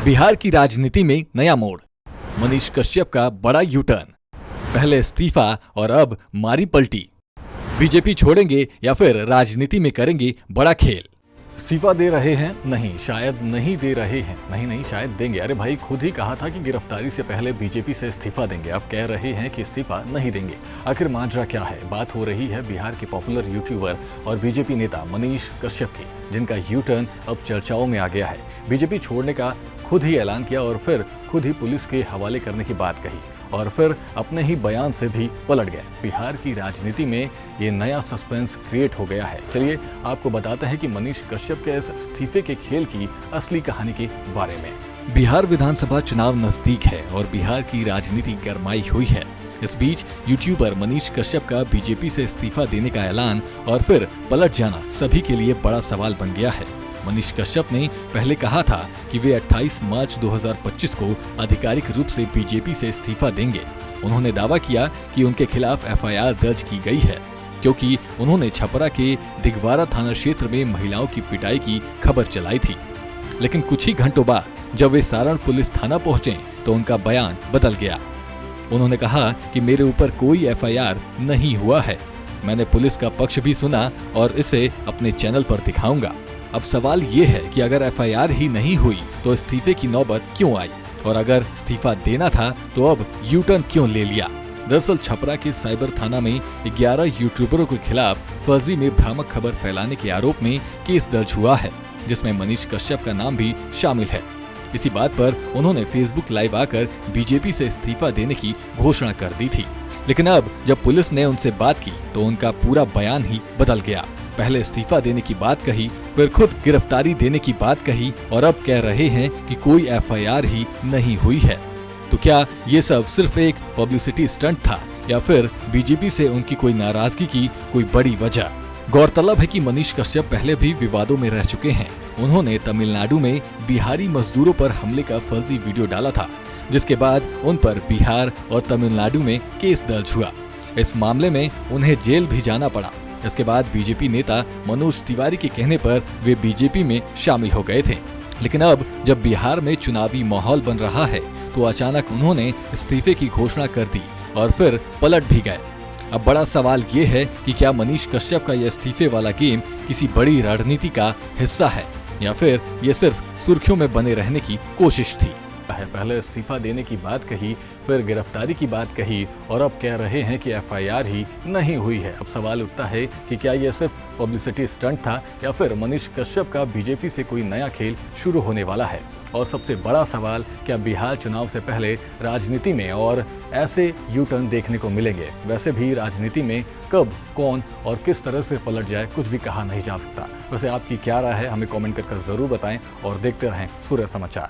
बिहार की राजनीति में नया मोड़, मनीष कश्यप का बड़ा यू टर्न, पहले इस्तीफा और अब मारी पलटी। बीजेपी छोड़ेंगे या फिर राजनीति में करेंगे बड़ा खेल। इस्तीफा दे रहे हैं? नहीं, शायद नहीं दे रहे हैं। नहीं, शायद देंगे। अरे भाई, खुद ही कहा था कि गिरफ्तारी से पहले बीजेपी से इस्तीफा देंगे। अब कह रहे हैं कि इस्तीफा नहीं देंगे। आखिर माजरा क्या है? बात हो रही है बिहार के पॉपुलर यूट्यूबर और बीजेपी नेता मनीष कश्यप की, जिनका यू टर्न अब चर्चाओं में आ गया है। बीजेपी छोड़ने का खुद ही ऐलान किया और फिर खुद ही पुलिस के हवाले करने की बात कही और फिर अपने ही बयान से भी पलट गए। बिहार की राजनीति में ये नया सस्पेंस क्रिएट हो गया है। चलिए आपको बताते हैं कि मनीष कश्यप के इस इस्तीफे के खेल की असली कहानी के बारे में। बिहार विधानसभा चुनाव नजदीक है और बिहार की राजनीति गरमाई हुई है। इस बीच यूट्यूबर मनीष कश्यप का बीजेपी से इस्तीफा देने का ऐलान और फिर पलट जाना सभी के लिए बड़ा सवाल बन गया है। मनीष कश्यप ने पहले कहा था कि वे 28 मार्च 2025 को आधिकारिक रूप से बीजेपी से इस्तीफा देंगे। उन्होंने दावा किया कि उनके खिलाफ एफआईआर दर्ज की गई है क्योंकि उन्होंने छपरा के दिगवारा थाना क्षेत्र में महिलाओं की पिटाई की खबर चलाई थी। लेकिन कुछ ही घंटों बाद जब वे सारण पुलिस थाना पहुंचे तो उनका बयान बदल गया। उन्होंने कहा कि मेरे ऊपर कोई एफआईआर नहीं हुआ है। मैंने पुलिस का पक्ष भी सुना और इसे अपने चैनल पर दिखाऊंगा। अब सवाल ये है कि अगर एफआईआर ही नहीं हुई तो इस्तीफे की नौबत क्यों आई, और अगर इस्तीफा देना था तो अब यू टर्न क्यों ले लिया। दरअसल छपरा के साइबर थाना में 11 यूट्यूबरों के खिलाफ फर्जी में भ्रामक खबर फैलाने के आरोप में केस दर्ज हुआ है, जिसमें मनीष कश्यप का नाम भी शामिल है। इसी बात पर उन्होंने फेसबुक लाइव आकर बीजेपी से इस्तीफा देने की घोषणा कर दी थी। लेकिन अब जब पुलिस ने उनसे बात की तो उनका पूरा बयान ही बदल गया। पहले इस्तीफा देने की बात कही, फिर खुद गिरफ्तारी देने की बात कही और अब कह रहे हैं कि कोई एफआईआर ही नहीं हुई है। तो क्या ये सब सिर्फ एक पब्लिसिटी स्टंट था या फिर बीजेपी से उनकी कोई नाराजगी की कोई बड़ी वजह? गौरतलब है कि मनीष कश्यप पहले भी विवादों में रह चुके हैं। उन्होंने तमिलनाडु में बिहारी मजदूरों पर हमले का फर्जी वीडियो डाला था, जिसके बाद उन पर बिहार और तमिलनाडु में केस दर्ज हुआ। इस मामले में उन्हें जेल भी जाना पड़ा। इसके बाद बीजेपी नेता मनोज तिवारी के कहने पर वे बीजेपी में शामिल हो गए थे। लेकिन अब जब बिहार में चुनावी माहौल बन रहा है तो अचानक उन्होंने इस्तीफे की घोषणा कर दी और फिर पलट भी गए। अब बड़ा सवाल ये है कि क्या मनीष कश्यप का यह इस्तीफे वाला गेम किसी बड़ी रणनीति का हिस्सा है या फिर ये सिर्फ सुर्खियों में बने रहने की कोशिश थी। पहले इस्तीफा देने की बात कही, फिर गिरफ्तारी की बात कही और अब कह रहे हैं कि एफआईआर ही नहीं हुई है। अब सवाल उठता है कि क्या यह सिर्फ पब्लिसिटी स्टंट था या फिर मनीष कश्यप का बीजेपी से कोई नया खेल शुरू होने वाला है। और सबसे बड़ा सवाल, क्या बिहार चुनाव से पहले राजनीति में और ऐसे यू टर्न देखने को मिलेंगे? वैसे भी राजनीति में कब, कौन और किस तरह से पलट जाए कुछ भी कहा नहीं जा सकता। वैसे आपकी क्या राय है, हमें कमेंट कर जरूर बताएं और देखते रहें सूर्य समाचार।